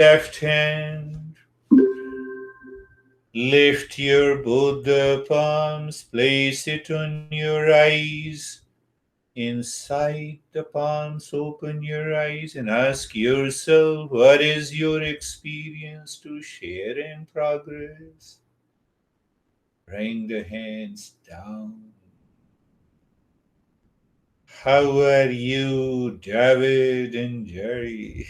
left hand. Lift your both the palms, place it on your eyes. Inside the palms, open your eyes and ask yourself, what is your experience to share in progress? Bring the hands down. How are you, David and Jerry?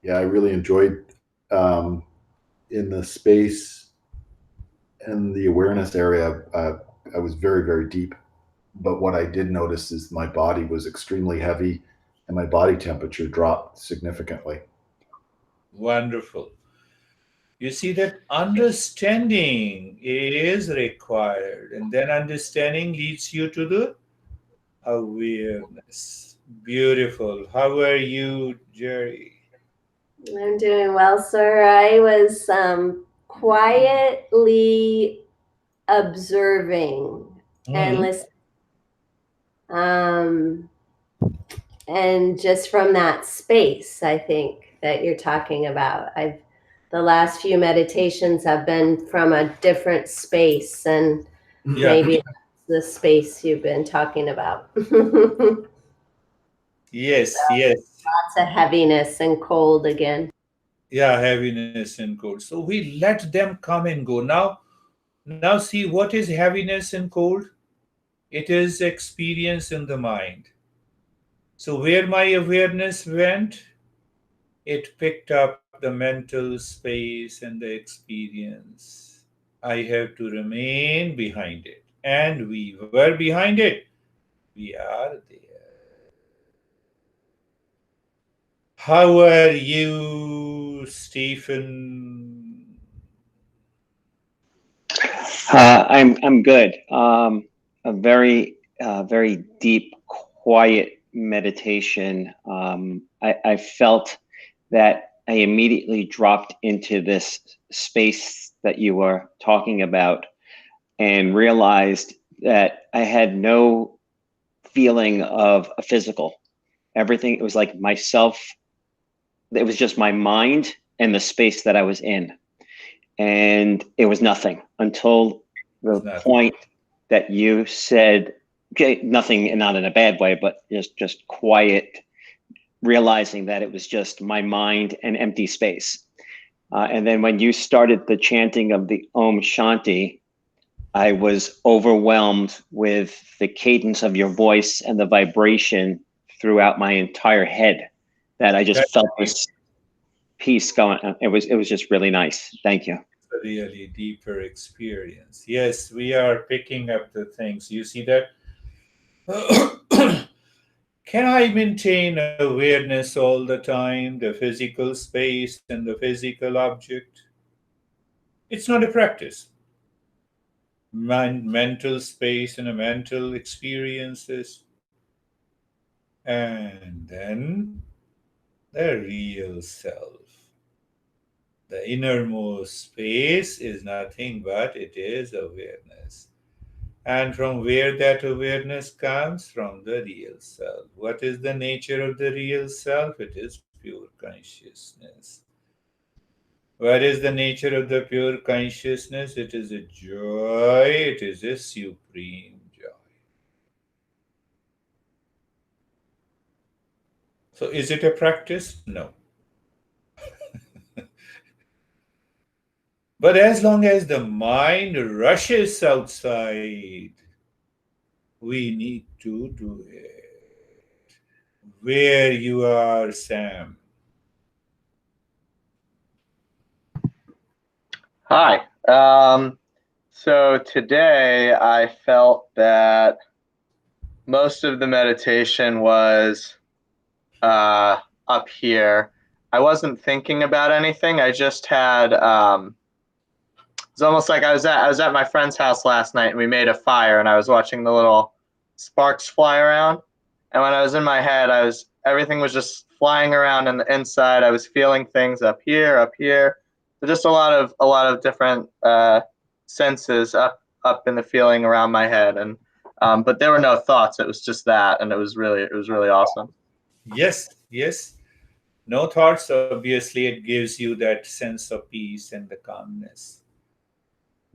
Yeah, I really enjoyed in the space and the awareness area. I was very, very deep. But what I did notice is my body was extremely heavy and my body temperature dropped significantly. Wonderful. You see that understanding is required, and then understanding leads you to the awareness. Beautiful. How are you, Jerry? I'm doing well, sir. I was quietly observing and Hmm. listening. Um, and just from that space, I think that you're talking about. The last few meditations have been from a different space, and Yeah. maybe that's the space you've been talking about. Yes, yes. Lots of heaviness and cold again. Yeah, heaviness and cold. So we let them come and go. Now see what is heaviness and cold? It is experience in the mind. So where my awareness went, it picked up the mental space and the experience. I have to remain behind it. And we were behind it. We are there. How are you, Stephen? I'm good. A very deep, quiet meditation. I felt that I immediately dropped into this space that you were talking about, and realized that I had no feeling of a physical. Everything, it was like myself. It was just my mind and the space that I was in, and it was nothing until It's the nothing. point that you said, okay, nothing, and not in a bad way, but just quiet, realizing that it was just my mind and empty space. And then when you started the chanting of the Om Shanti, I was overwhelmed with the cadence of your voice and the vibration throughout my entire head, that I just That's felt deep. this peace going. It was just really nice. Thank you. A really deeper experience. Yes, we are picking up the things. You see that? Can I maintain awareness all the time, the physical space and the physical object? It's not a practice. Mental space and a mental experiences. And then the real self. The innermost space is nothing but it is awareness. And from where that awareness comes? From the real self. What is the nature of the real self? It is pure consciousness. What is the nature of the pure consciousness? It is a joy, it is a supreme joy. So, is it a practice? No. But as long as the mind rushes outside, we need to do it. Where you are, Sam? Hi. So today I felt that most of the meditation was up here. I wasn't thinking about anything. I just had it's almost like I was at my friend's house last night and we made a fire and I was watching the little sparks fly around. And when I was in my head, everything was just flying around in the inside. I was feeling things up here. So just a lot of different senses up in the feeling around my head. And But there were no thoughts. It was just that, and it was really awesome. Yes, yes. No thoughts, obviously, it gives you that sense of peace and the calmness.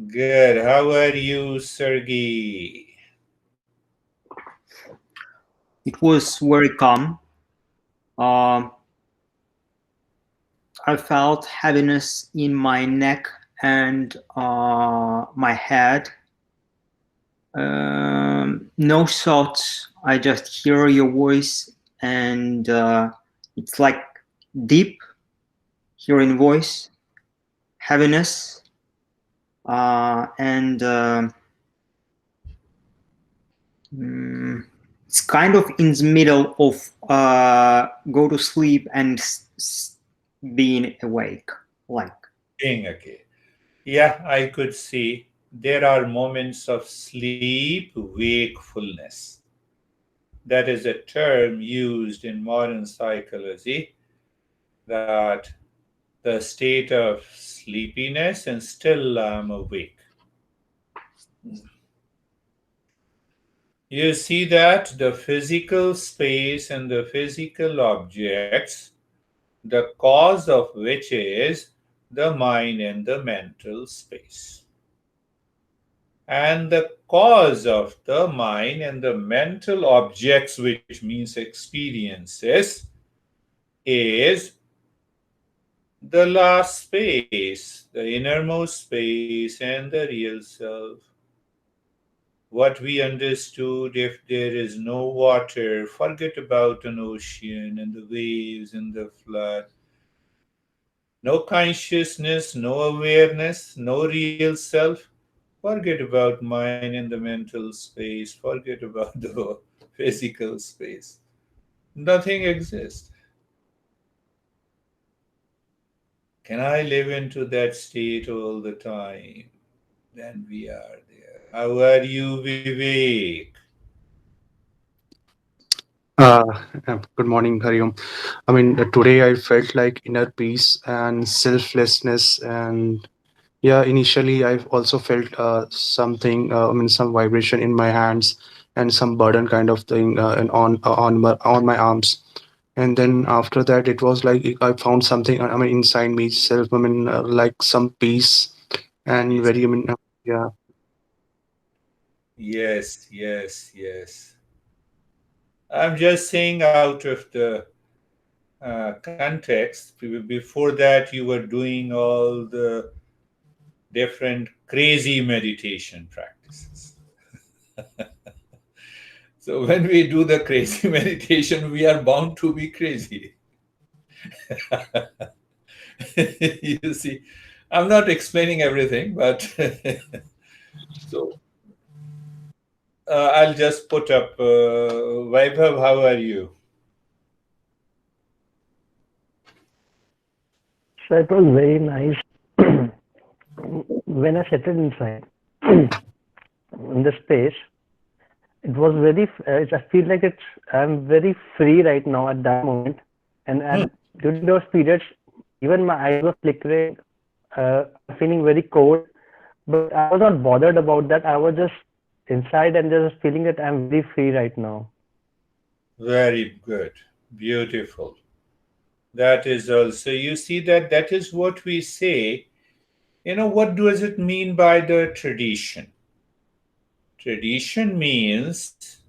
Good. How are you, Sergey? It was very calm. I felt heaviness in my neck and my head. No thoughts. I just hear your voice, and it's like deep hearing voice, heaviness, and it's kind of in the middle of go to sleep and being awake, like. Being okay. Yeah, I could see there are moments of sleep wakefulness. That is a term used in modern psychology, that the state of sleepiness and still I'm awake. You see that the physical space and the physical objects, the cause of which is the mind and the mental space. And the cause of the mind and the mental objects, which means experiences, is the last space, the innermost space, and the real self. What we understood, if there is no water, forget about an ocean and the waves and the flood. No consciousness, no awareness, no real self. Forget about mind and the mental space. Forget about the physical space. Nothing exists. Can I live into that state all the time? Then we are there. How are you, Vivek? Uh, Good morning, Hariom. I mean, today I felt like inner peace and selflessness, and yeah, initially I've also felt something. I mean, some vibration in my hands and some burden kind of thing, and on my arms. And then after that, it was like I found something. I mean, inside me, self. I mean, like some peace and Yes, very. I mean, yeah. yes, yes, yes. I'm just saying out of the context. Before that, you were doing all the different crazy meditation practices. So when we do the crazy meditation, we are bound to be crazy. You see, I'm not explaining everything, but so I'll just put up. Vaibhav, how are you? So it was very nice when I settled inside in the space. It was very. I feel like I'm very free right now at that moment, and during those periods, even my eyes were flickering, feeling very cold. But I was not bothered about that. I was just inside and just feeling that I'm very free right now. Very good. Beautiful. That is also, you see, that is what we say. What does it mean by the tradition? Tradition means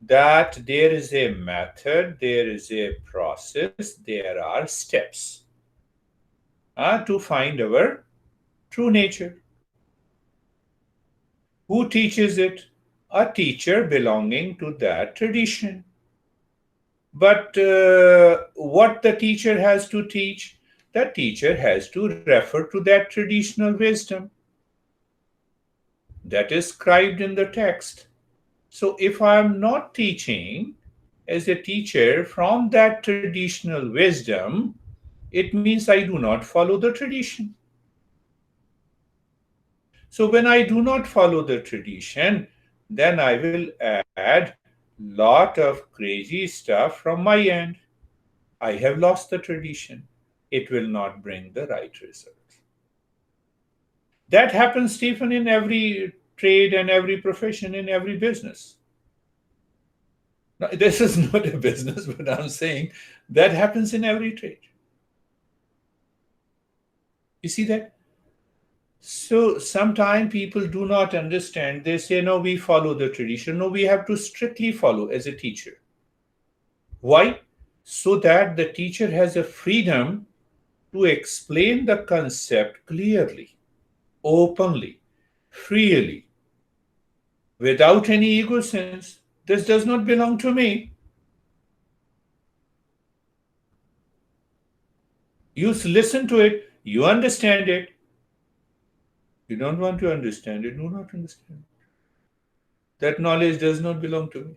that there is a method, there is a process, there are steps to find our true nature. Who teaches it? A teacher belonging to that tradition. But what the teacher has to teach? The teacher has to refer to that traditional wisdom that is scribed in the text. So if I am not teaching as a teacher from that traditional wisdom, it means I do not follow the tradition. So when I do not follow the tradition, then I will add lot of crazy stuff from my end. I have lost the tradition. It will not bring the right result. That happens, Stephen, in every trade and every profession in every business. Now, this is not a business, but I'm saying that happens in every trade. You see that? So sometimes people do not understand. They say, no, we follow the tradition. No, we have to strictly follow as a teacher. Why? So that the teacher has a freedom to explain the concept clearly, openly, freely, without any ego sense. This does not belong to me. You listen to it, you understand it. You don't want to understand it, do not understand it. That knowledge does not belong to me.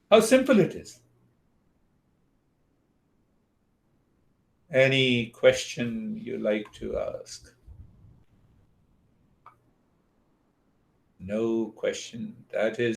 How simple it is. Any question you like to ask? No question. That is